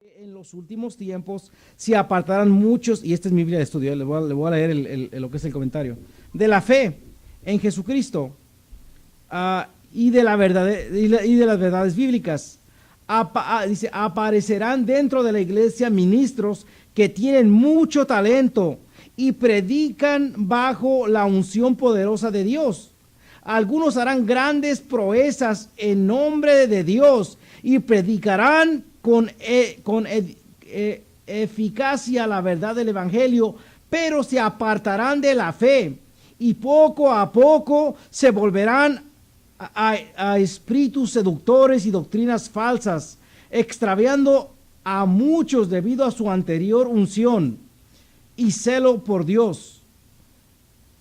En los últimos tiempos se apartarán muchos, y esta es mi Biblia de estudio, le voy a leer lo que es el comentario, de la fe en Jesucristo, y de la verdad, y de las verdades bíblicas. Dice, aparecerán dentro de la iglesia ministros que tienen mucho talento y predican bajo la unción poderosa de Dios. Algunos harán grandes proezas en nombre de Dios y predicarán con eficacia la verdad del evangelio, pero se apartarán de la fe y poco a poco se volverán a espíritus seductores y doctrinas falsas, extraviando a muchos debido a su anterior unción y celo por Dios.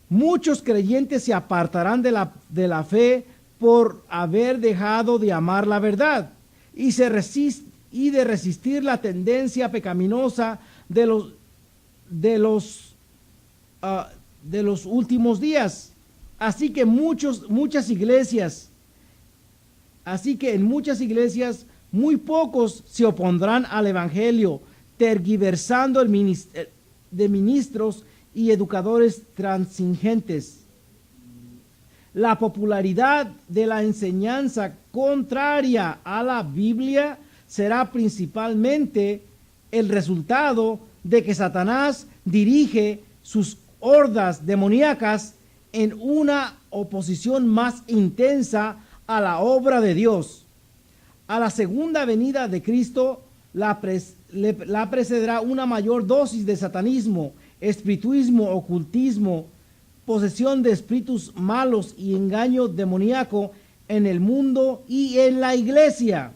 Muchos creyentes se apartarán de la fe por haber dejado de amar la verdad y de resistir la tendencia pecaminosa de los últimos días. Así que en muchas iglesias muy pocos se opondrán al evangelio, tergiversando de ministros y educadores transigentes. La popularidad de la enseñanza contraria a la Biblia será principalmente el resultado de que Satanás dirige sus hordas demoníacas en una oposición más intensa a la obra de Dios. A la segunda venida de Cristo la precederá una mayor dosis de satanismo, espiritismo, ocultismo, posesión de espíritus malos y engaño demoníaco en el mundo y en la iglesia.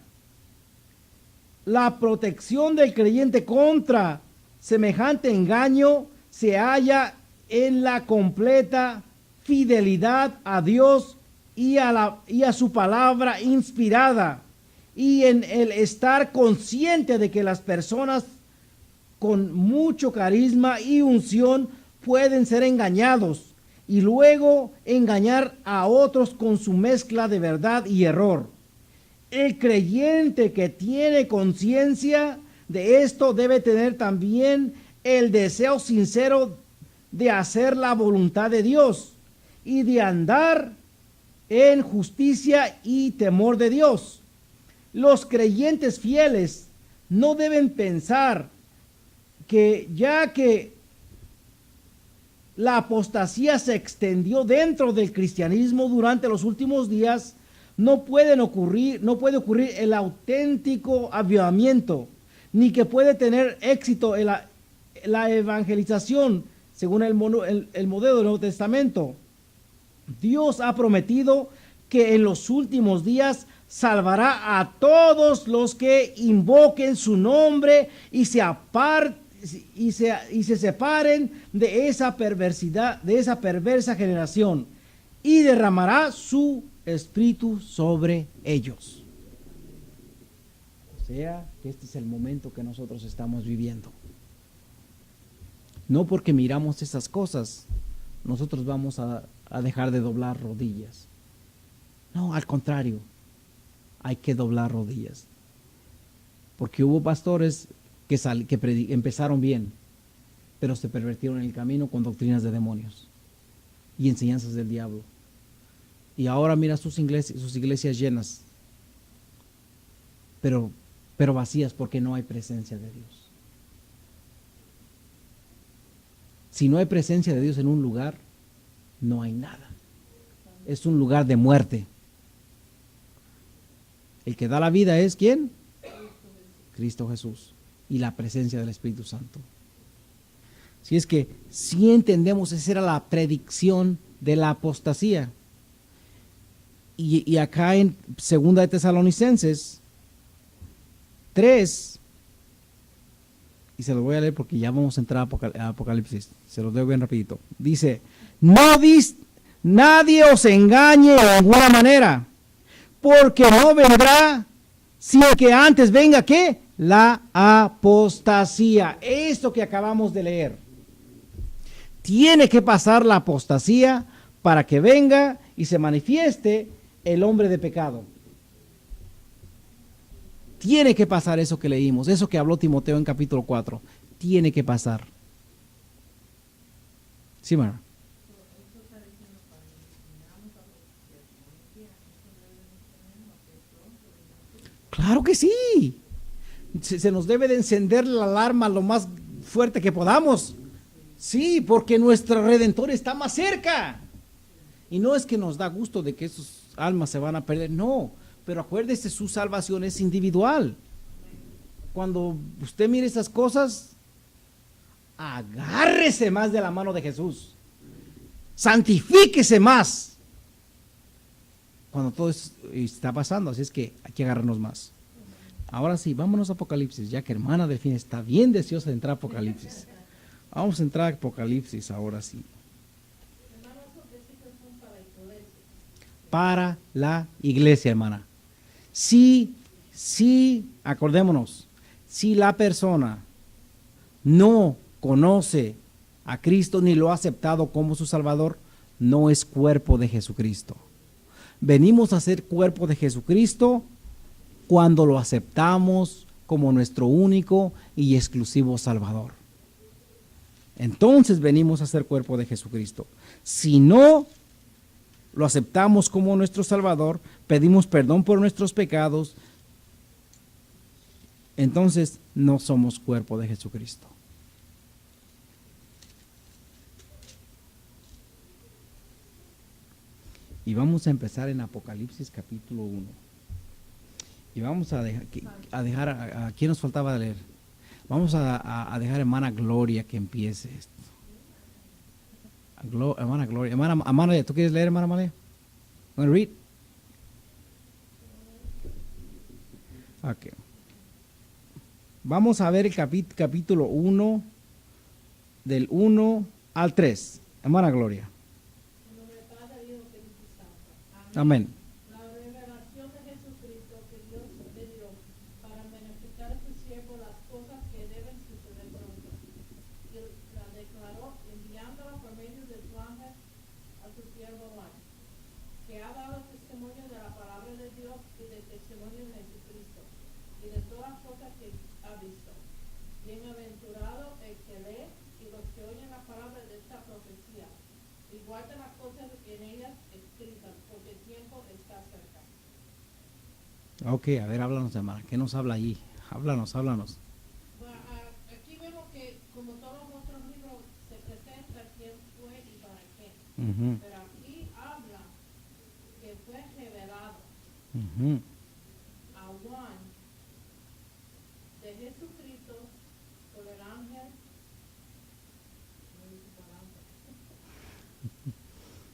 La protección del creyente contra semejante engaño se halla en la completa fidelidad a Dios y a su palabra inspirada, y en el estar consciente de que las personas con mucho carisma y unción pueden ser engañados y luego engañar a otros con su mezcla de verdad y error. El creyente que tiene conciencia de esto debe tener también el deseo sincero de hacer la voluntad de Dios y de andar en justicia y temor de Dios. Los creyentes fieles no deben pensar que ya que la apostasía se extendió dentro del cristianismo durante los últimos días, no puede ocurrir el auténtico avivamiento, ni que puede tener éxito en la evangelización según el modelo del Nuevo Testamento. Dios ha prometido que en los últimos días salvará a todos los que invoquen su nombre y se separen de esa perversidad, de esa perversa generación, y derramará su espíritu sobre ellos. O sea, que este es el momento que nosotros estamos viviendo. No porque miramos esas cosas, nosotros vamos a dejar de doblar rodillas. No, al contrario, hay que doblar rodillas. Porque hubo pastores que empezaron bien, pero se pervirtieron en el camino con doctrinas de demonios y enseñanzas del diablo. Y ahora mira sus iglesias llenas, pero vacías porque no hay presencia de Dios. Si no hay presencia de Dios en un lugar, no hay nada. Es un lugar de muerte. El que da la vida es ¿quién? Cristo Jesús. Y la presencia del Espíritu Santo. Si es que si entendemos, esa era la predicción de la apostasía. Y acá en 2 de Tesalonicenses 3, y se lo voy a leer porque ya vamos a entrar a Apocalipsis, se lo leo bien rapidito. Dice, nadie os engañe de ninguna manera, porque no vendrá sin que antes venga ¿qué? La apostasía. Esto que acabamos de leer. Tiene que pasar la apostasía para que venga y se manifieste el hombre de pecado. Tiene que pasar eso que leímos, eso que habló Timoteo en capítulo 4. Tiene que pasar. Sí, Mara. Claro que sí. Se nos debe de encender la alarma lo más fuerte que podamos. Sí, porque nuestro Redentor está más cerca. Y no es que nos da gusto de que esos almas se van a perder, no. Pero acuérdese, su salvación es individual. Cuando usted mire esas cosas, agárrese más de la mano de Jesús. Santifíquese más. Cuando todo está pasando, así es que hay que agarrarnos más. Ahora sí, vámonos a Apocalipsis, ya que hermana Delfín está bien deseosa de entrar a Apocalipsis. Vamos a entrar a Apocalipsis ahora sí. Para la iglesia, hermana. Sí, acordémonos, si la persona no conoce a Cristo ni lo ha aceptado como su Salvador, no es cuerpo de Jesucristo. Venimos a ser cuerpo de Jesucristo cuando lo aceptamos como nuestro único y exclusivo Salvador. Entonces venimos a ser cuerpo de Jesucristo. Si no lo aceptamos como nuestro Salvador, pedimos perdón por nuestros pecados, entonces no somos cuerpo de Jesucristo. Y vamos a empezar en Apocalipsis capítulo 1. Y vamos a dejar, ¿a quién nos faltaba leer? Vamos a dejar a hermana Gloria que empiece esto. Hermana Gloria, hermana Amalia, ¿tú quieres leer, hermana Amalia? Want to read? Okay. Vamos a ver el capítulo 1, del 1 al 3. Hermana Gloria. Amén. La revelación de Jesucristo que Dios le dio para beneficiar a su siervo las cosas que deben suceder pronto. Y la declaró enviándola por medio de su ángel a su siervo Juan, que ha dado testimonio de la palabra de Dios y del testimonio de Jesucristo y de todas las cosas que ha visto. Bienaventurado el que lee y los que oyen la palabra de esta profecía y guardan las cosas en ellas escritas, porque el tiempo está cerca. Ok, a ver, háblanos, hermana. ¿Qué nos habla allí? Háblanos. Bueno, aquí vemos que, como todos los otros libros, se presenta quién fue y para qué. Uh-huh. Pero aquí habla que fue revelado Uh-huh. a Juan de Jesucristo por el ángel.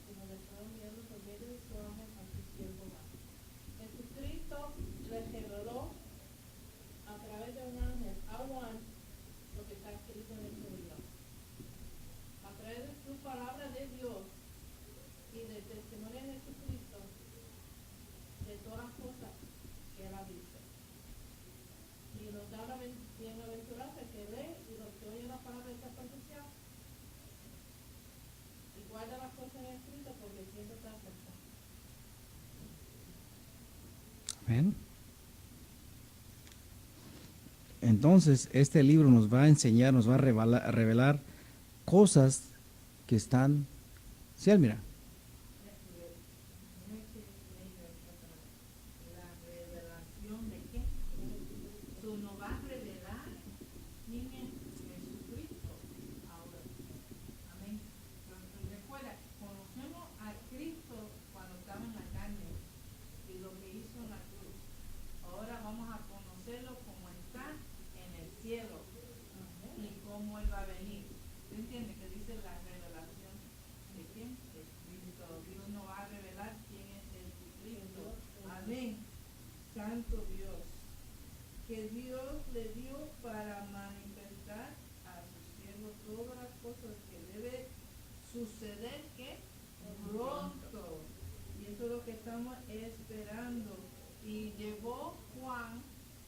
Como le estaba enviando por medio de su ángel a su siervo Juan. Jesucristo le reveló a través de un ángel a Juan lo que está escrito en este libro. A través de su palabra de Dios y del testimonio de Jesucristo, de todas las cosas que él ha visto. Y nos da la bienaventuranza que lee y los que oyen la palabra de esta profecía y guarda las cosas escritas porque siempre está cerca. Amén. Entonces, este libro nos va a enseñar, nos va a revelar cosas que están... Sí, mira. La revelación de qué? Tú nos vas a revelar quién es Jesucristo ahora. Amén. Entonces, recuerda, conocemos a Cristo cuando estaba en la carne y lo que hizo en la cruz. Ahora vamos a conocerlo como está en el cielo y cómo Él va a venir. ¿Tú entiendes? Que dice la revelación de quién? De Cristo. Dios nos va a revelar quién es Jesucristo. Amén. Santo Dios. Que Dios le dio para manifestar a su siervo todas las cosas que debe suceder que pronto. Y eso es lo que estamos esperando. Y llevó Juan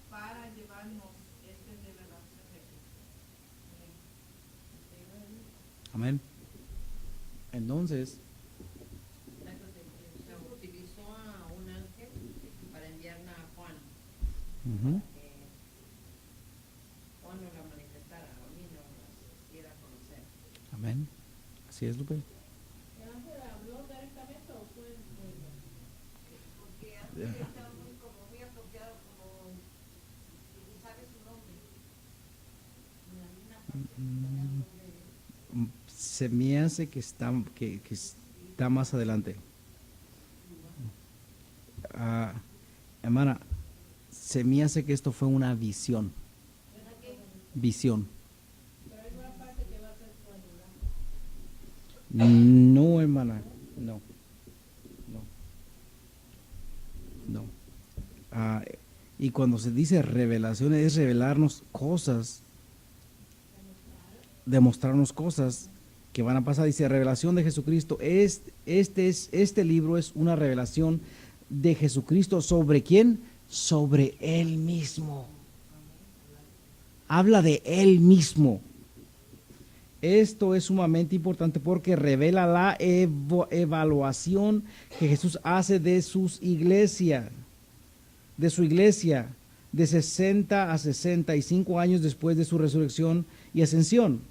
para llevarnos esta revelación de Cristo. Amén. Entonces, Se utilizó a un ángel para enviarla a Juan, uh-huh. que Juan nos la manifestara, a mí no las quiera conocer. Amén. Así es, Lupe. ¿El ángel habló directamente o fue en sueño? Porque antes estaba muy apropiado, como y sabe su nombre. En alguna parte tenía el nombre de él. Se me hace que está más adelante. Ah, hermana, se me hace que esto fue una visión. ¿Verdad que? Visión. Pero hay una parte que va a ser sueño, ¿verdad? No, hermana, no. No. Ah, y cuando se dice revelación es revelarnos cosas, demostrarnos cosas que van a pasar. Dice revelación de Jesucristo. Este libro es una revelación de Jesucristo. ¿Sobre quién? Sobre Él mismo. Habla de Él mismo. Esto es sumamente importante porque revela la evaluación que Jesús hace de su iglesia, de 60 a 65 años después de su resurrección y ascensión.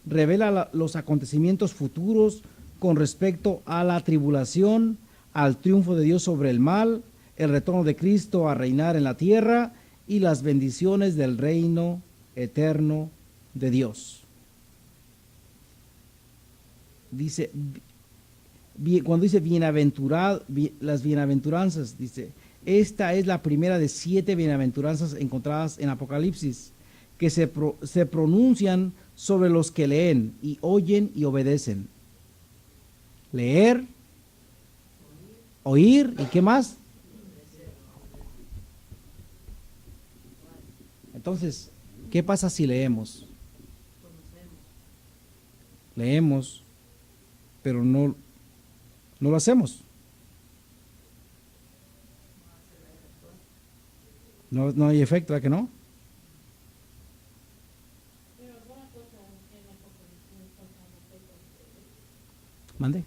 Revela los acontecimientos futuros con respecto a la tribulación, al triunfo de Dios sobre el mal, el retorno de Cristo a reinar en la tierra y las bendiciones del reino eterno de Dios. Dice, cuando dice las bienaventuranzas, dice, esta es la primera de 7 bienaventuranzas encontradas en Apocalipsis, que se pronuncian sobre los que leen y oyen y obedecen. Leer, oír y ¿qué más? Entonces, ¿qué pasa si leemos? Leemos, pero no lo hacemos. No hay efecto, ¿verdad que no? Pero alguna cosa en la Apocalipsis es Mande.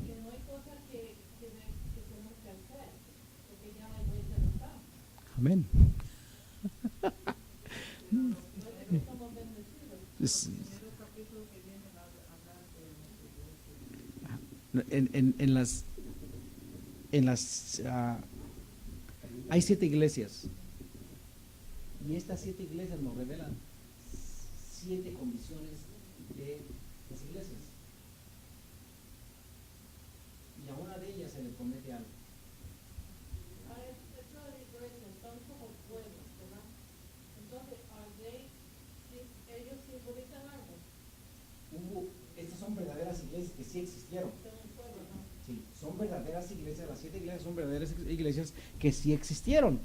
que no hay cosas que tenemos que hacer, porque ya la iglesia no está. Amén. No estamos bendecidos. Hay 7 iglesias y estas 7 iglesias nos revelan 7 condiciones de las iglesias y a una de ellas se le promete algo. Ahora, estas iglesias son como pueblos, ¿verdad? Entonces, ellos simbolizan algo. Estas son verdaderas iglesias que sí existieron. Son un pueblo, ¿no? Sí, son verdaderas iglesias, las 7 iglesias son verdaderas iglesias que sí existieron.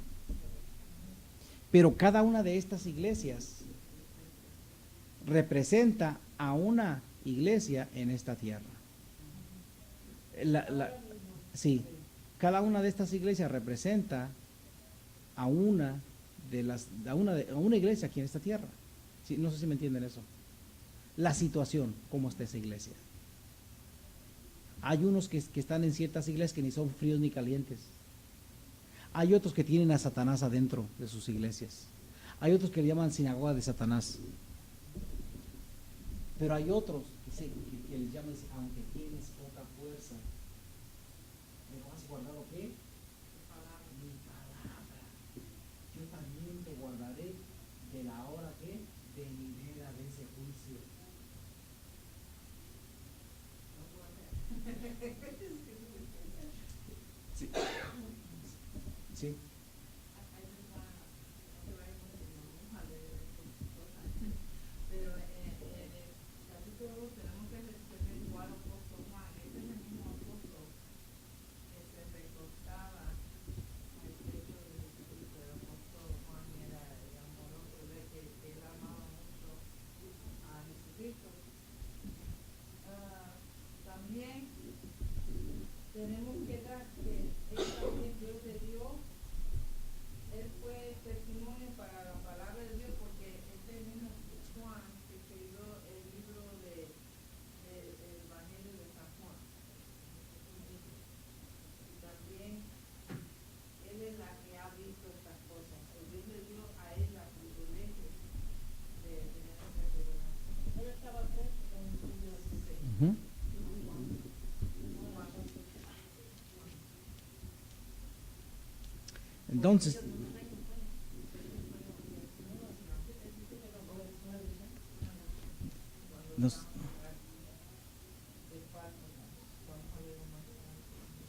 Pero cada una de estas iglesias representa a una iglesia en esta tierra. Sí, cada una de estas iglesias representa a una iglesia aquí en esta tierra. Sí, no sé si me entienden eso. La situación, cómo está esa iglesia. Hay unos que están en ciertas iglesias que ni son fríos ni calientes. Hay otros que tienen a Satanás adentro de sus iglesias. Hay otros que le llaman sinagoga de Satanás. Pero hay otros que les llaman, aunque tienes poca fuerza, ¿me has guardado qué? Mi palabra. Yo también te guardaré de la hora que venidera de ese juicio. Sí. Sí. Pero en el capítulo 2 tenemos que efectuar el apóstol Juan. Este es el mismo apóstol que se recostaba al pecho de Jesucristo. El apóstol Juan era el amoroso, de que él amaba mucho a Jesucristo. También tenemos que dar que él también Dios le dio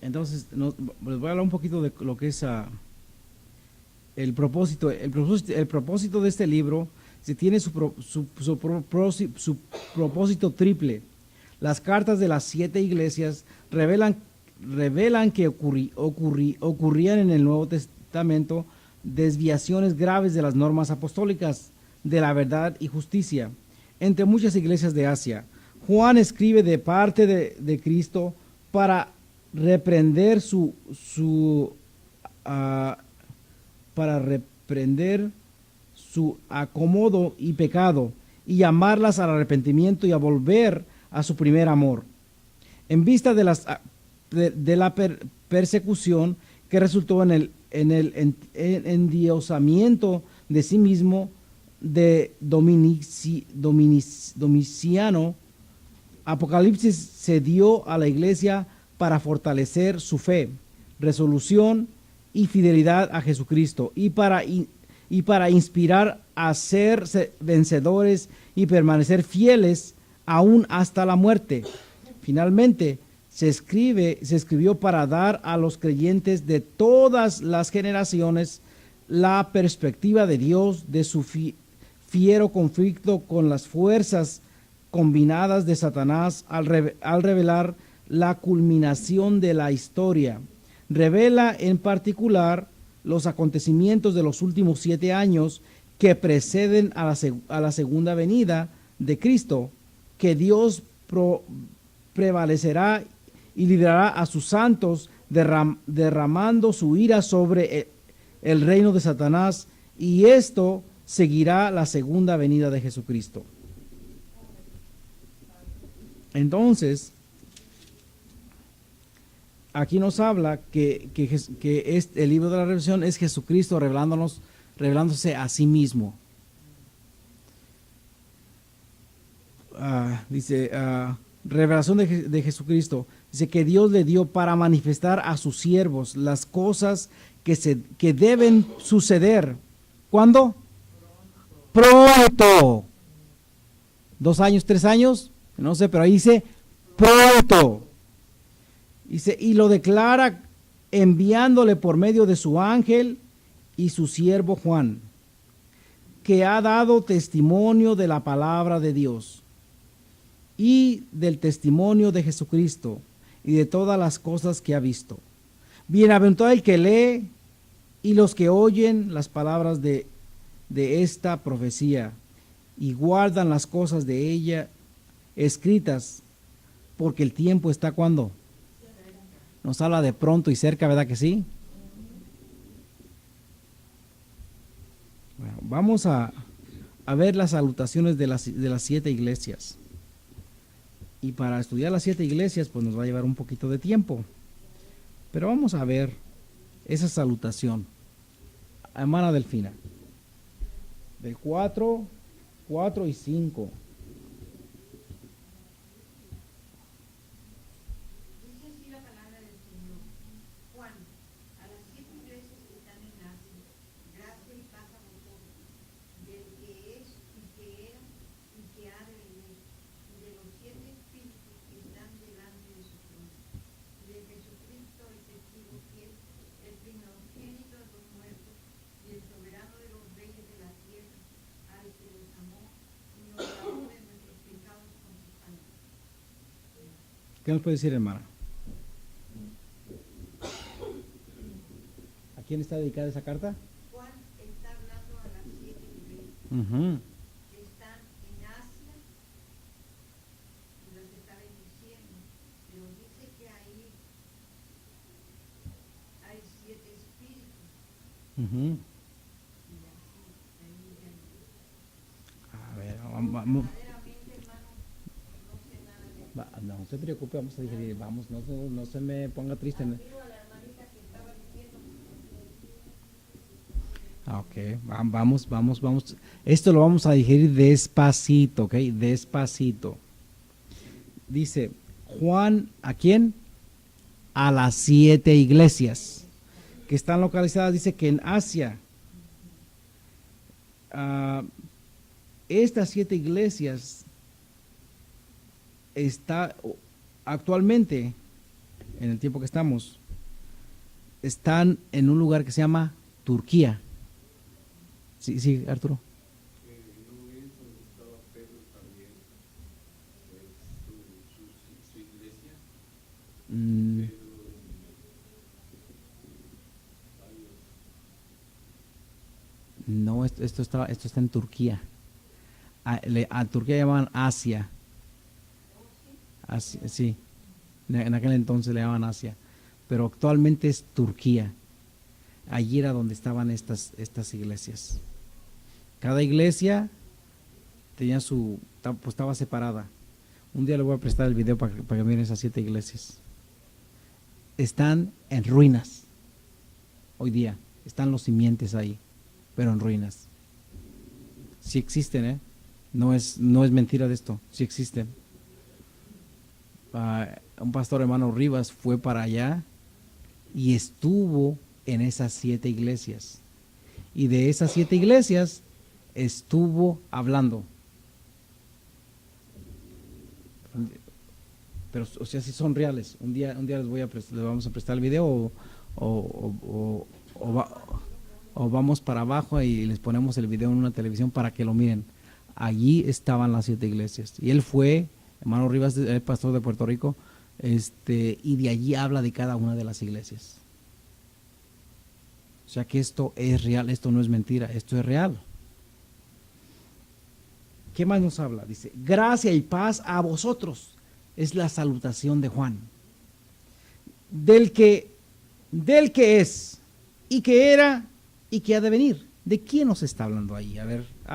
Entonces, nos- les voy a hablar un poquito de lo que es el propósito. El propósito de este libro se tiene su propósito triple. Las cartas de las 7 iglesias revelan que ocurrían en el Nuevo Testamento desviaciones graves de las normas apostólicas de la verdad y justicia entre muchas iglesias de Asia. Juan escribe de parte de Cristo para reprender para reprender su acomodo y pecado y llamarlas al arrepentimiento y a volver a su primer amor. En vista de la persecución que resultó en el endiosamiento de sí mismo de Domiciano, Apocalipsis se dio a la iglesia para fortalecer su fe, resolución y fidelidad a Jesucristo y para inspirar a ser vencedores y permanecer fieles aún hasta la muerte. Finalmente, se escribió para dar a los creyentes de todas las generaciones la perspectiva de Dios de su fiero conflicto con las fuerzas combinadas de Satanás al revelar la culminación de la historia. Revela en particular los acontecimientos de los últimos 7 años que preceden a la segunda venida de Cristo, que Dios prevalecerá y librará a sus santos derramando su ira sobre el reino de Satanás, y esto seguirá la segunda venida de Jesucristo. Entonces, aquí nos habla que el libro de la revelación es Jesucristo revelándose a sí mismo. Dice, revelación de Jesucristo. Dice que Dios le dio para manifestar a sus siervos las cosas que deben suceder. ¿Cuándo? Pronto. 2 años, 3 años, no sé, pero ahí dice pronto. Dice, y lo declara enviándole por medio de su ángel y su siervo Juan, que ha dado testimonio de la palabra de Dios y del testimonio de Jesucristo y de todas las cosas que ha visto. Bienaventurado el que lee y los que oyen las palabras de esta profecía y guardan las cosas de ella escritas, porque el tiempo está cuando nos habla de pronto y cerca, ¿verdad que sí? Bueno, vamos a ver las salutaciones de las 7 iglesias. Y para estudiar las 7 iglesias, pues nos va a llevar un poquito de tiempo. Pero vamos a ver esa salutación. Hermana Delfina. Del 4 y 5. Dice así la palabra del Señor. Juan, a las 7 iglesias que están en Asia, gracia y paz a vosotros, del que es y que era y que ha de venir, y de los 7 espíritus que están delante de su trono, y de Jesucristo el testigo fiel, el primogénito de los muertos, y el soberano de los reyes de la tierra, al que los amó y nos lavó de nuestros pecados con su sangre. ¿Qué nos puede decir, hermana? ¿A quién está dedicada esa carta? Juan está hablando a las 7 iglesias que están en Asia y las está bendiciendo, pero dice que ahí hay 7 espíritus y así ahí ya A ver, vamos. verdaderamente, hermano, no sé nada de No se preocupe, vamos a digerir. Vamos, no se me ponga triste. digo a la hermanita que estaba diciendo. Ok, vamos. Esto lo vamos a digerir despacito, ok, despacito. Dice, Juan, ¿a quién? A las 7 iglesias que están localizadas, dice que en Asia. Estas 7 iglesias está actualmente, en el tiempo que estamos, están en un lugar que se llama Turquía. Sí, sí, Arturo. ¿No es donde estaba Pedro también? Su iglesia. Mm, Pedro no, esto está en Turquía. A Turquía llamaban Asia. Sí, en aquel entonces le llamaban Asia, pero actualmente es Turquía. Allí era donde estaban estas iglesias. Cada iglesia tenía pues estaba separada. Un día le voy a prestar el video para que miren esas 7 iglesias. Están en ruinas. Hoy día están los simientes ahí, pero en ruinas. Sí existen, ¿eh? No es mentira de esto, sí existen. Un pastor, hermano Rivas, fue para allá y estuvo en esas 7 iglesias. Y de esas 7 iglesias estuvo hablando. Pero, o sea, si son reales. Un día les vamos a prestar el video o vamos para abajo y les ponemos el video en una televisión para que lo miren. Allí estaban las 7 iglesias. Y él fue, hermano Rivas, el pastor de Puerto Rico, y de allí habla de cada una de las iglesias. O sea que esto es real, esto no es mentira, esto es real. ¿Qué más nos habla? Dice, gracia y paz a vosotros. Es la salutación de Juan. Del que es, y que era, y que ha de venir. ¿De quién nos está hablando ahí? A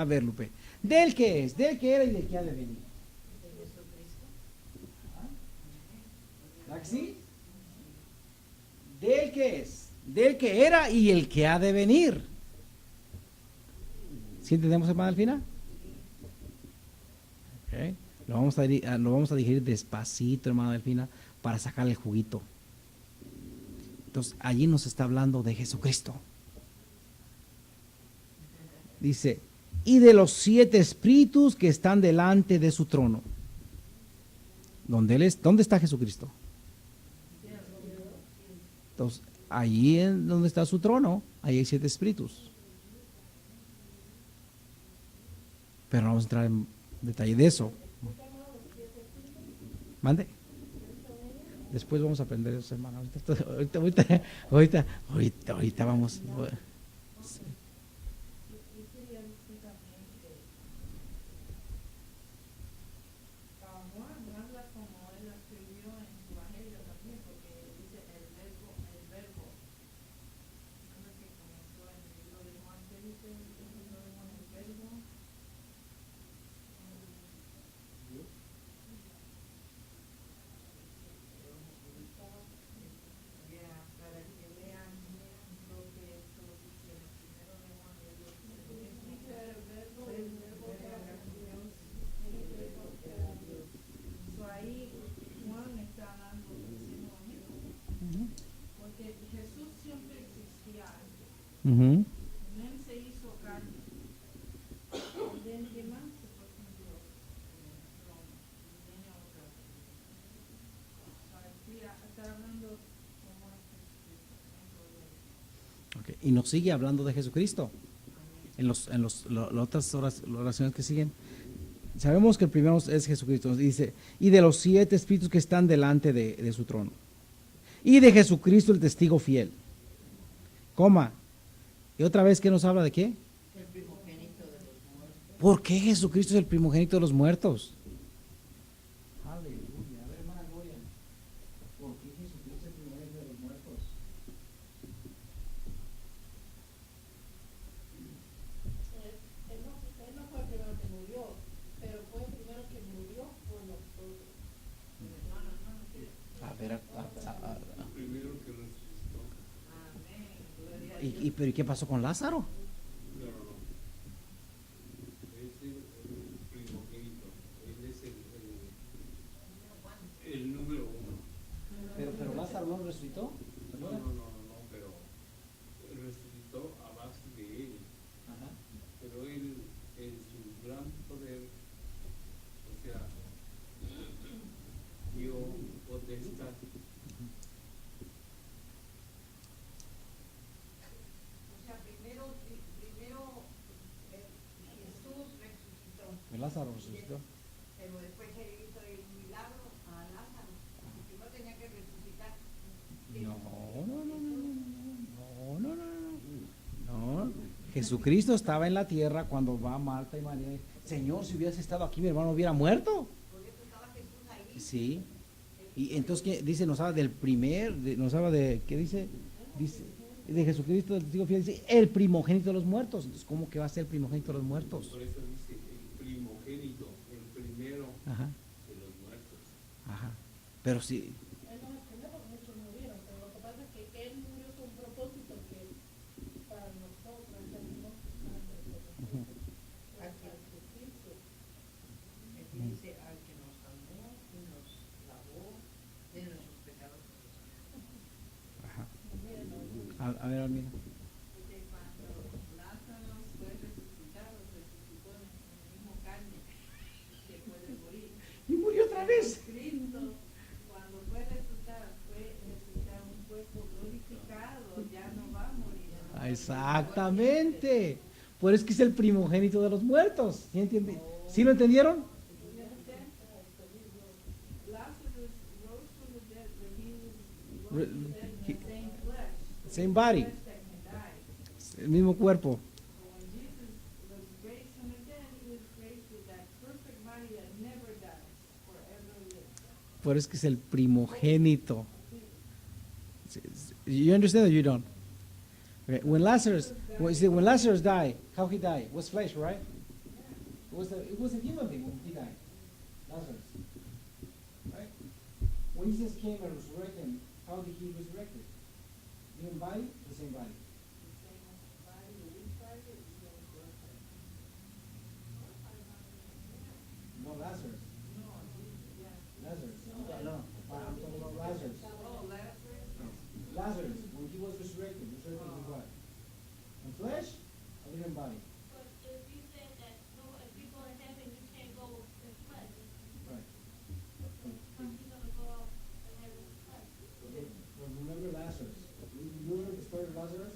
ver, Lupe. Del que es, del que era y del que ha de venir. ¿Ah? ¿Sí? Del que es, del que era y el que ha de venir. ¿Sí entendemos, hermana Delfina? Okay. Lo vamos a digerir despacito, hermana Delfina, para sacar el juguito. Entonces, allí nos está hablando de Jesucristo. Dice, y de los 7 espíritus que están delante de su trono. ¿Dónde está Jesucristo? Entonces, allí en donde está su trono, ahí hay 7 espíritus. Pero no vamos a entrar en detalle de eso. Mande. Después vamos a aprender eso, hermano. Ahorita vamos. Uh-huh. Él se hizo carne. ¿De más se fue con Dios? Está hablando como Okay. Y nos sigue hablando de Jesucristo. En las otras oraciones que siguen. Sabemos que el primero es Jesucristo. Nos dice, y de los 7 espíritus que están delante de su trono. Y de Jesucristo el testigo fiel. Coma. Y otra vez, ¿qué nos habla de qué? el primogénito de los muertos. ¿Por qué Jesucristo es el primogénito de los muertos? Aleluya. A ver, hermana Gloria. ¿Por qué Jesucristo es el primogénito de los muertos? Él no fue el primero que murió, pero fue el primero que murió por nosotros. A ver, primero que resucitó. ¿pero qué pasó con Lázaro? No. Es el primogénito. Él es el número 1. Pero Lázaro no resucitó. No, pero Que Lázaro resucitó. Pero después se hizo el milagro a Lázaro. Y no tenía que resucitar. No. Jesucristo estaba en la tierra cuando va Marta y María. Señor, si hubieras estado aquí, mi hermano hubiera muerto. Por eso estaba Jesús ahí. Sí. Y entonces, ¿qué dice? Nos habla del nos habla de, ¿qué dice? Dice, de Jesucristo, del testigo fiel, dice, el primogénito de los muertos. Entonces, ¿cómo que va a ser el primogénito de los muertos? Por eso dice el primogénito, el primero Ajá, de los muertos. ajá. Pero sí, Él no es el primero porque muchos murieron, pero lo que pasa es que él murió con un propósito que para nosotros tenemos ujú, sacrificio. Aquí dice al que nos amó y nos lavó de nuestros pecados. ajá. A ver, mira. Dice cuando Lázaro fue resucitado, resucitó en la misma carne que puede morir. Y murió otra vez. Cristo, cuando fue resucitar un cuerpo glorificado, ya no va a morir. Exactamente. Por eso es que es el primogénito de los muertos. ¿Sí entiende? ¿Sí lo entendieron? Lazarus rose from the dead, but he was Re- rose from the dead in he- the same flesh. Same body. Flesh that can die. El mismo cuerpo. But when Jesus was raised from the dead, he was raised with that perfect body that never dies, forever lives. Por eso es que es el primogénito. You understand or you don't? Okay. When Lazarus died, how he died? Was flesh, right? It was a human being when he died. Lazarus. Right? When Jesus came and resurrected him, how did he resurrect it? Human body, the same body. No, Lazarus. Lazarus. No, I'm talking about Lazarus. Oh, Lazarus, when he was resurrected in what? In flesh or living body? But if you said that, no, if you go to heaven, you can't go in flesh. Right. How you gonna go out in heaven in flesh? But remember Lazarus. You remember the story of Lazarus?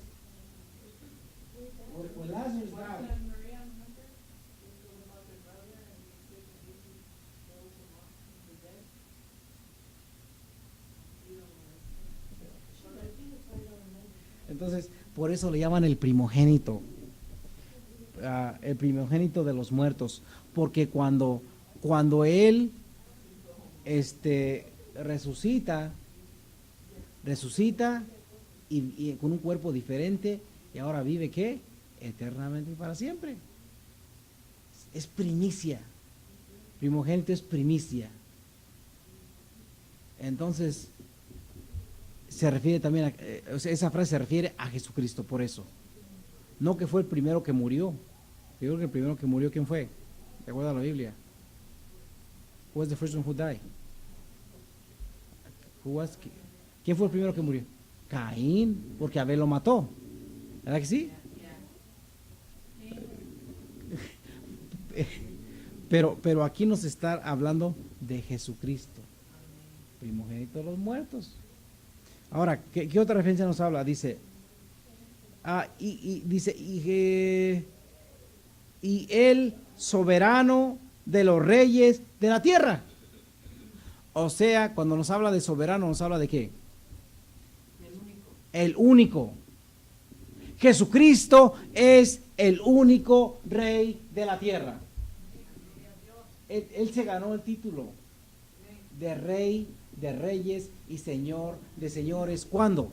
When Lazarus died, Maria, remember? This was about their brother, and he said that Jesus rose him up from the dead. You don't remember? So I think it's right on the moment. entonces por eso le llaman el primogénito. El primogénito de los muertos. Porque cuando él resucita y con un cuerpo diferente y ahora vive ¿qué? Eternamente y para siempre. Es primicia. Primogénito es primicia. Entonces, se refiere también o sea, esa frase se refiere a Jesucristo por eso. No que fue el primero que murió. Yo creo que el primero que murió, ¿quién fue? ¿Te acuerdas la Biblia? Who was the first one who died? ¿Quién fue el primero que murió? Caín, porque Abel lo mató. ¿Verdad que sí? Pero aquí nos está hablando de Jesucristo, primogénito de los muertos. Ahora, ¿qué otra referencia nos habla? Dice, y el soberano de los reyes de la tierra. O sea, cuando nos habla de soberano, nos habla de qué? El único. Jesucristo es el único rey de la tierra. Él se ganó el título de rey de reyes y señor de señores. ¿Cuándo?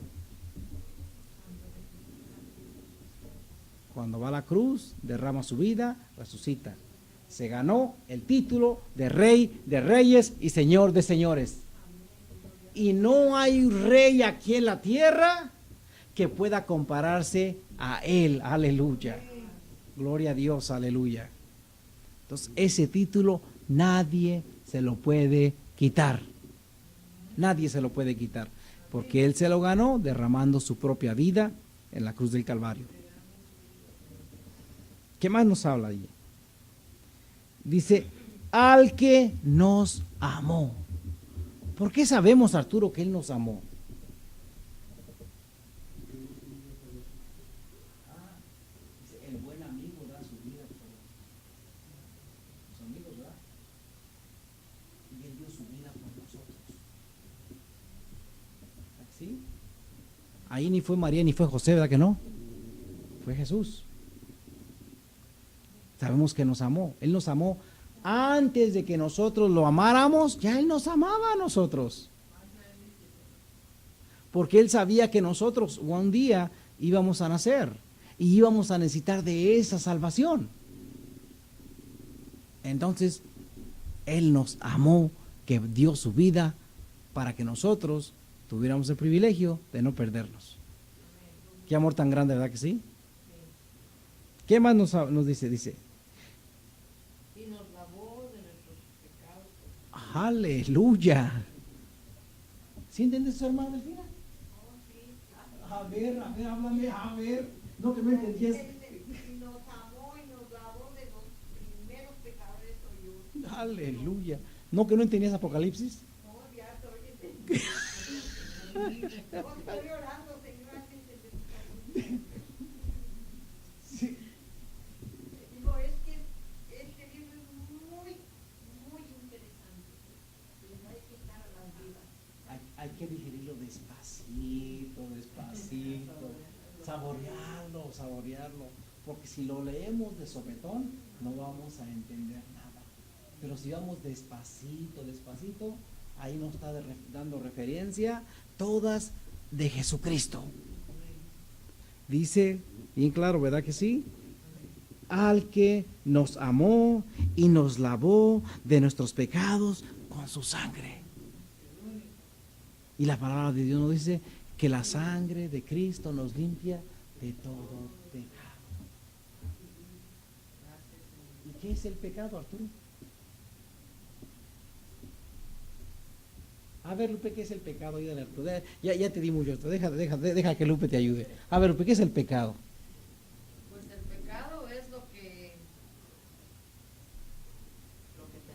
Cuando va a la cruz, derrama su vida, resucita. Se ganó el título de rey de reyes y señor de señores. Y no hay rey aquí en la tierra que pueda compararse a él. Aleluya. Gloria a Dios, aleluya. Entonces, ese título nadie se lo puede quitar. Nadie se lo puede quitar. Porque él se lo ganó derramando su propia vida en la cruz del Calvario. ¿Qué más nos habla allí? Dice, al que nos amó. ¿Por qué sabemos, Arturo, que él nos amó? El buen amigo da su vida por los Ahí ni fue María ni fue José, ¿verdad que no? Fue Jesús. Sabemos que nos amó. Él nos amó antes de que nosotros lo amáramos, ya Él nos amaba a nosotros. Porque Él sabía que nosotros un día íbamos a nacer y íbamos a necesitar de esa salvación. Entonces, Él nos amó, que dio su vida para que nosotros tuviéramos el privilegio de no perdernos. Qué amor tan grande, ¿verdad que sí? ¿Qué más nos dice? Dice, Y nos lavó de nuestros pecados. aleluya. ¿Sí entiendes eso, hermana Delfina? A ver, háblame, a ver. No, que no entendías. Y nos amó y nos lavó de los primeros pecadores soy yo. Aleluya. No, que no entendías Apocalipsis. No, ya estoy entendiendo. No estoy orando, Señor, antes de entender. Sí. Digo, es que este libro es muy, muy interesante. Les hay que estar a las vivas. Hay que digerirlo despacito, despacito. Saborearlo. Porque si lo leemos de sopetón, no vamos a entender nada. Pero si vamos despacito, ahí nos está dando referencia todas de Jesucristo. Dice, bien claro, ¿verdad que sí? Al que nos amó y nos lavó de nuestros pecados con su sangre. Y la palabra de Dios nos dice que la sangre de Cristo nos limpia de todo pecado. ¿Y qué es el pecado, Arturo? A ver, Lupe, ¿qué es el pecado? Ayúdale, Arturo. Ya te di mucho esto. Deja que Lupe te ayude. A ver, Lupe, ¿qué es el pecado? Pues el pecado es lo que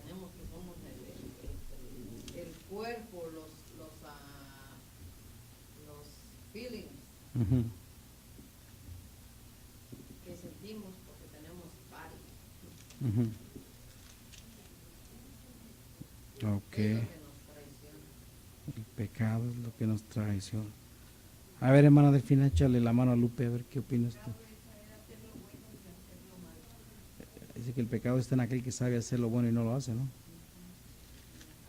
tenemos, que somos el cuerpo, los feelings Ujú. que sentimos porque tenemos body. Ujú. Ok. Es lo que nos traiciona. El pecado es lo que nos traiciona. A ver, hermana Delfina, échale la mano a Lupe, a ver qué opinas tú. Dice que el pecado está en aquel que sabe hacer lo bueno y no lo hace, ¿no?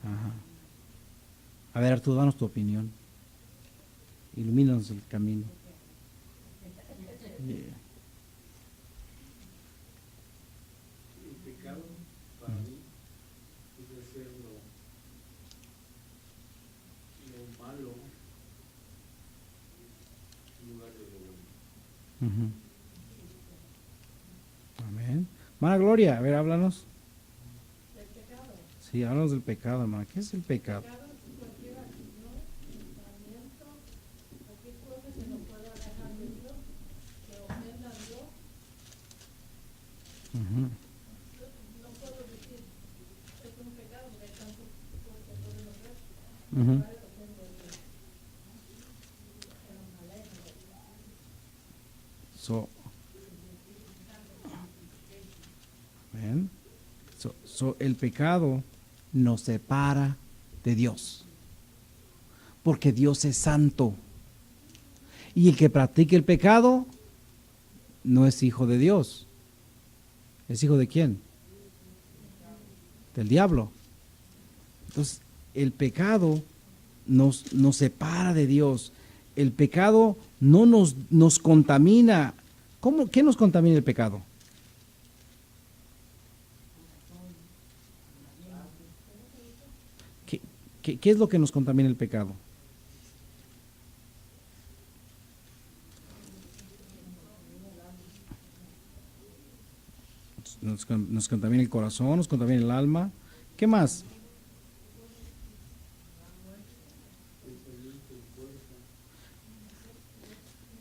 Ajá. A ver, Arturo, danos tu opinión. Ilumínanos el camino. Yeah. El pecado para mí es hacer lo malo en lugar de lo bueno. Ujú. Amén. Hermana Gloria, a ver, háblanos. del pecado. Sí, háblanos del pecado, hermana. ¿Qué es el pecado? Pecado es cualquier acción, pensamiento, cualquier cosa que nos pueda alejar de Dios, que ofenda a Dios. Ujú. No puedo decir es un pecado porque hay tantas cosas que pueden hacer. Ujú. Para eso ofende a Dios. Que nos aleja de Dios. So, amén. El pecado nos separa de Dios, porque Dios es santo, y el que practique el pecado no es hijo de Dios. ¿Es hijo de quién? Del diablo. Entonces, el pecado nos separa de Dios. El pecado no nos contamina. ¿Qué nos contamina el pecado? ¿Qué es lo que nos contamina el pecado? Nos contamina el corazón, nos contamina el alma. ¿Qué más?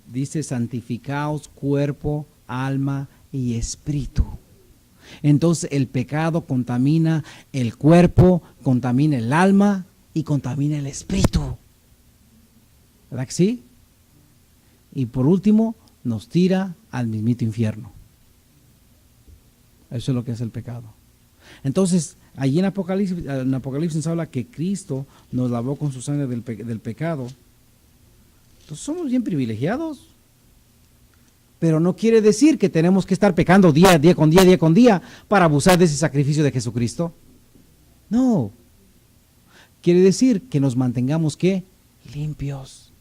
Dice santificaos cuerpo, alma y espíritu. Entonces el pecado contamina el cuerpo, contamina el alma y contamina el espíritu. ¿Verdad que sí? Y por último, nos tira al mismito infierno. Eso es lo que es el pecado. Entonces, allí en Apocalipsis habla que Cristo nos lavó con su sangre del pecado Entonces somos bien privilegiados. Pero no quiere decir que tenemos que estar pecando día con día para abusar de ese sacrificio de Jesucristo. No. Quiere decir que nos mantengamos, ¿qué? Limpios.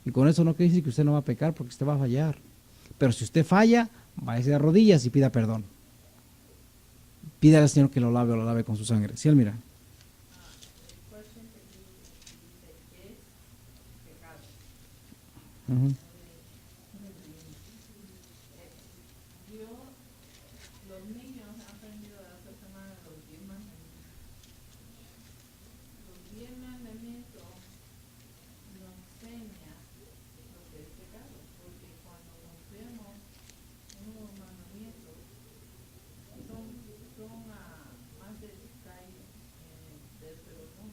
Y con eso no quiere decir que usted no va a pecar, porque usted va a fallar. Pero si usted falla, váyase de rodillas y pida perdón. Pídale al Señor que lo lave o lo lave con su sangre. ¿Sí, Elmira? Ujú. Los niños han aprendido esta semana los 10 mandamientos. Los 10 mandamientos nos enseñan lo que es pecado, porque cuando rompemos unos mandamientos, son más de detalles del perdón.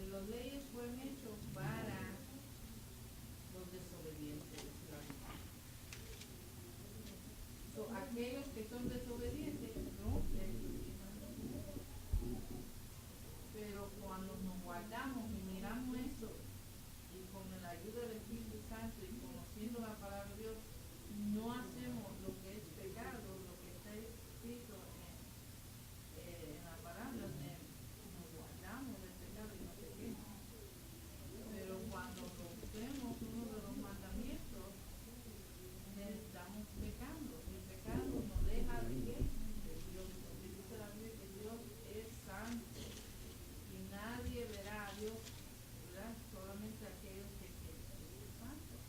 Las leyes fueron hechas para los desobedientes. Aquellos que son desobedientes rompen, pero cuando nos guardamos y miramos eso y con la ayuda del Espíritu Santo y conociendo la palabra de Dios, no hacemos lo que es pecado, lo que está escrito en la palabra, nos guardamos del pecado y no pequemos. Pero cuando rompemos uno de los mandamientos, estamos pecando. El pecado nos deja de qué? De Dios. Porque dice la Biblia que Dios es santo y nadie verá a Dios, ¿verdad? Solamente aquellos que son santos,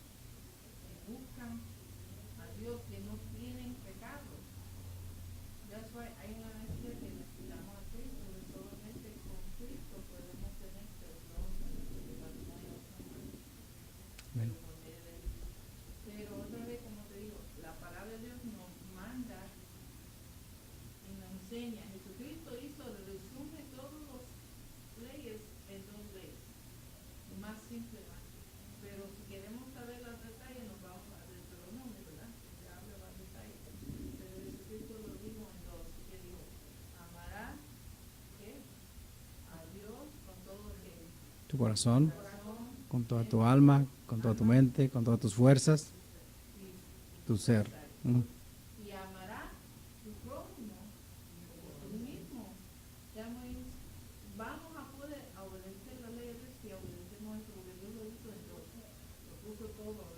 que buscan a Dios, que no tienen pecado. That's why hay una necesidad que necesitamos a Cristo, que solamente con Cristo podemos tener perdón de nuestros pecados. No hay otra manera. Amén. Pero otra vez, como te digo, la palabra de Dios nos manda y nos enseña. Jesucristo hizo el resumen de todas las leyes en 2 leyes, más simple más. Pero si queremos saber los detalles, nos vamos a Deuteronomio, ¿verdad? Que habla de los detalles. Pero Jesucristo lo dijo en 2, que dijo, amarás, ¿qué? A Dios con todo Tu corazón, corazón, con toda tu alma, con toda tu mente, con todas tus fuerzas, tu ser. Ujú. y amará tu prójimo como tú mismo. Ya vamos a poder obedecer la ley de Dios si obedecemos esto, porque Dios lo hizo en Dios, lo puso todo,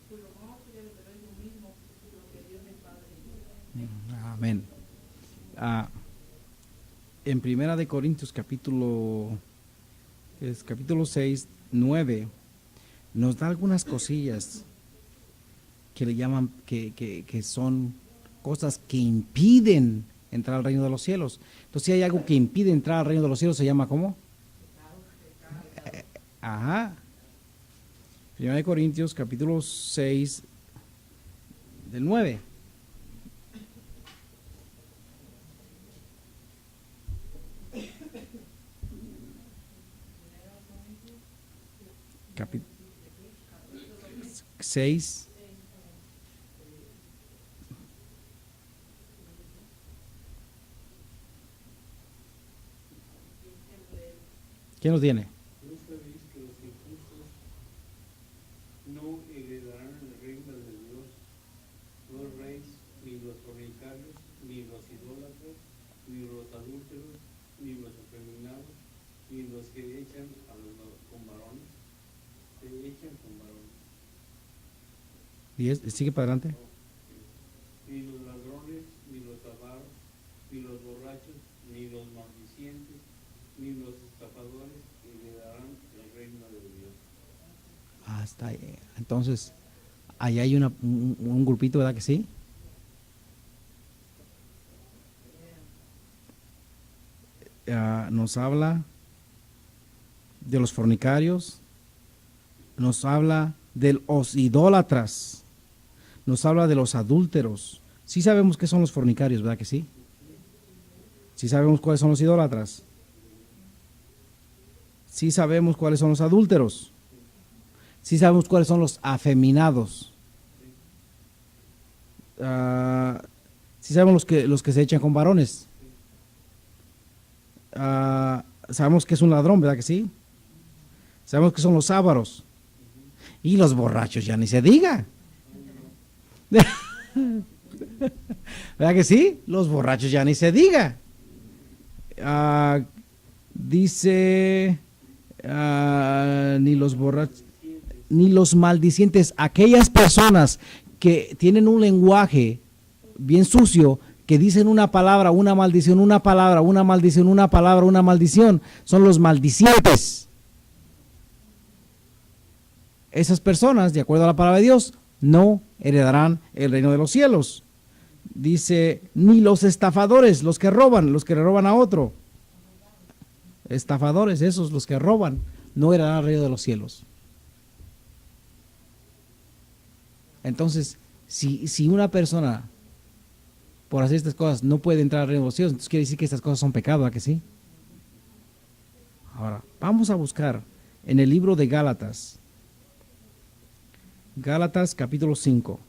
pues lo vamos a querer obedecer lo mismo, lo que Dios es Padre y Hijo. Amén. En Primera de Corintios capítulo 6, 9, nos da algunas cosillas que le llaman, que son cosas que impiden entrar al reino de los cielos. Entonces, si hay algo que impide entrar al reino de los cielos, ¿se llama cómo? Ajá. Primera de Corintios capítulo 6, del 9. Capítulo 6. ¿Quién lo tiene? ¿No sabéis que los injustos no heredarán el reino de Dios? Los reyes, ni los fornicarios, ni los idólatras, ni los adúlteros, ni los afeminados, ni los que echan con varones. Se echan con varones. 10, sigue para adelante. Ni los ladrones, ni los avaros, ni los borrachos, ni los maldicientes, ni los estafadores heredarán el reino de Dios. Hasta ahí. Entonces, ahí hay un grupito, ¿verdad que sí? Nos habla de los fornicarios, nos habla de los idólatras, nos habla de los adúlteros. Sí sabemos qué son los fornicarios, ¿verdad que sí? Sí sabemos cuáles son los idólatras. Sí sabemos cuáles son los adúlteros. Sí sabemos cuáles son los afeminados. Sí sabemos los que se echan con varones. sabemos que es un ladrón, ¿verdad que sí? Sabemos que son los ávaros. Y los borrachos, ya ni se diga. ¿Verdad que sí? Los borrachos ya ni se diga. Dice, ni los borrachos, ni los maldicientes, aquellas personas que tienen un lenguaje bien sucio, que dicen una palabra, una maldición, una palabra, una maldición, una palabra, una maldición, son los maldicientes. Esas personas, de acuerdo a la palabra de Dios, no heredarán el reino de los cielos. Dice, ni los estafadores, los que le roban a otro. Estafadores, esos, los que roban, no heredarán el reino de los cielos. Entonces, si una persona, por hacer estas cosas, no puede entrar al reino de los cielos, entonces quiere decir que estas cosas son pecado, ¿a que sí? Ahora, vamos a buscar en el libro de Gálatas. Gálatas capítulo 5.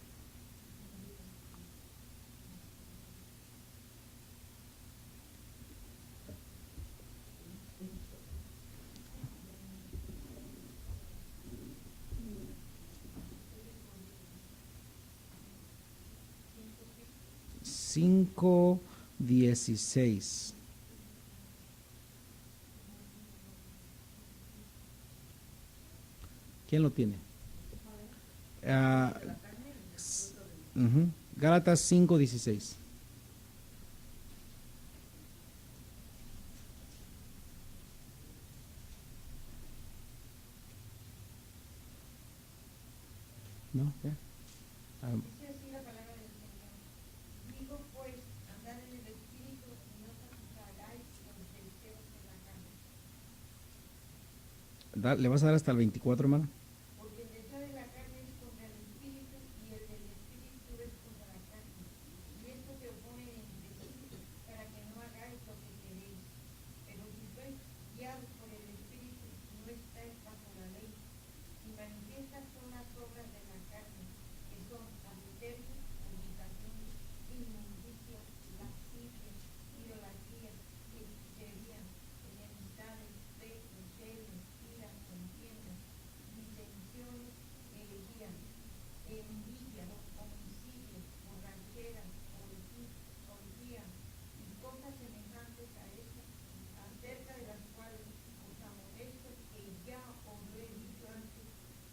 Cinco 16. ¿Quién lo tiene? Gálatas 5:16. ¿No? ¿Ya? Dice así la palabra del Señor. Digo pues, andad en el Espíritu y no satisfagáis los deseos de la carne. ¿Le vas a dar hasta el 24, hermano? Porque el deseo de la carne es contra el Espíritu y el del Espíritu es contra la carne. Y esto se opone entre sí para que no hagáis lo que queréis. Pero si sois guiados por el Espíritu, no estáis bajo la ley. Y manifiestas son las obras de la carne, que son adulterio, fornicación, inmundicia, lascivia, idolatría, hechicería, enemistades, pleitos, celos, ira, contiendas, disensiones, herejías, envidias, homicidios, borracheras, orgías y cosas semejantes a estas, acerca de las cuales os amonesto que ya os lo he dicho antes,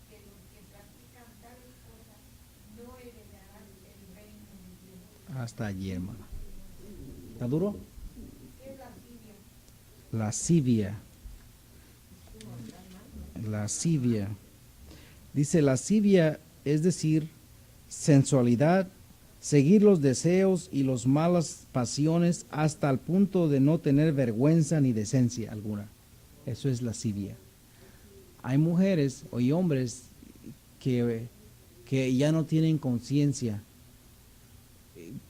que los que practican tales cosas no heredarán el reino de Dios. Hasta allí, hermano. ¿Está duro? ¿Qué es lascivia? Lascivia. Lascivia. Dice lascivia, es decir, sensualidad, seguir los deseos y las malas pasiones hasta el punto de no tener vergüenza ni decencia alguna. Eso es lascivia. Hay mujeres y hombres que ya no tienen conciencia,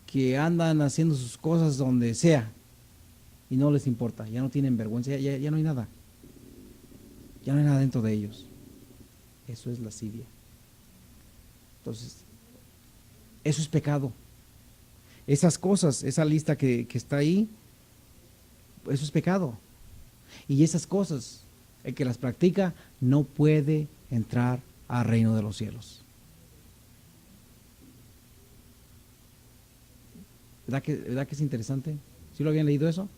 que andan haciendo sus cosas donde sea y no les importa, ya no tienen vergüenza, ya no hay nada. Ya no hay nada dentro de ellos. Eso es lascivia. Entonces, eso es pecado. Esas cosas, esa lista que está ahí, eso es pecado. Y esas cosas, el que las practica no puede entrar al reino de los cielos. ¿Verdad que es interesante? ¿Sí lo habían leído eso?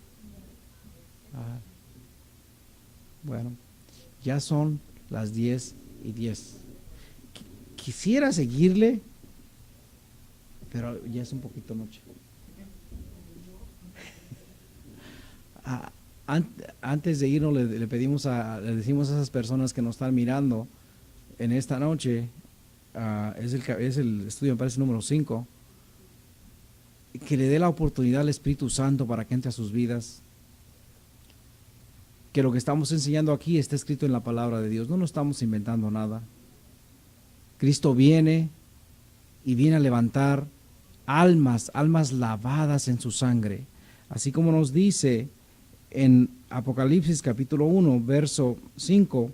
Bueno, ya son las 10:10. Quisiera seguirle, pero ya es un poquito noche. Antes de irnos le decimos a esas personas que nos están mirando en esta noche, es el estudio, me parece, número 5, que le dé la oportunidad al Espíritu Santo para que entre a sus vidas, que lo que estamos enseñando aquí está escrito en la palabra de Dios, no nos estamos inventando nada. Cristo viene y viene a levantar almas lavadas en su sangre, así como nos dice en Apocalipsis capítulo 1, verso 5,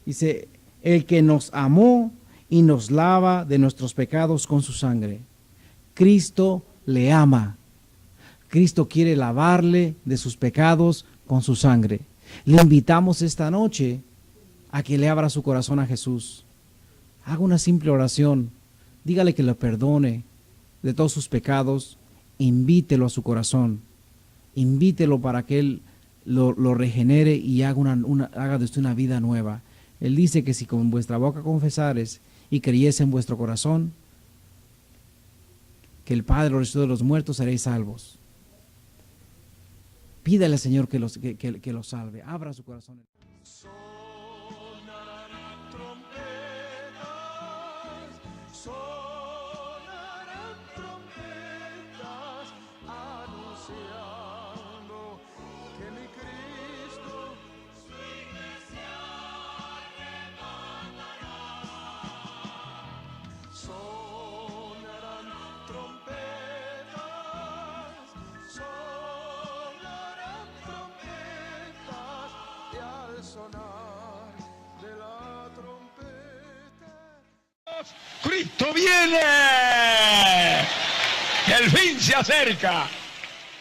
dice, el que nos amó y nos lava de nuestros pecados con su sangre. Cristo le ama. Cristo quiere lavarle de sus pecados con su sangre. Le invitamos esta noche a que le abra su corazón a Jesús. Haga una simple oración. Dígale que lo perdone de todos sus pecados. Invítelo a su corazón. Invítelo para que Él lo regenere y haga de usted una vida nueva. Él dice que si con vuestra boca confesares y creyese en vuestro corazón que el Padre lo resucitó de los muertos, seréis salvos. Pídale al Señor que lo salve. Abra su corazón. Sonarán trompetas, sonarán trompetas, anunciando que mi Cristo su iglesia arrebatará. Sonarán trompetas, sonarán trompetas, y al sonar de la trompeta Cristo viene, el fin se acerca.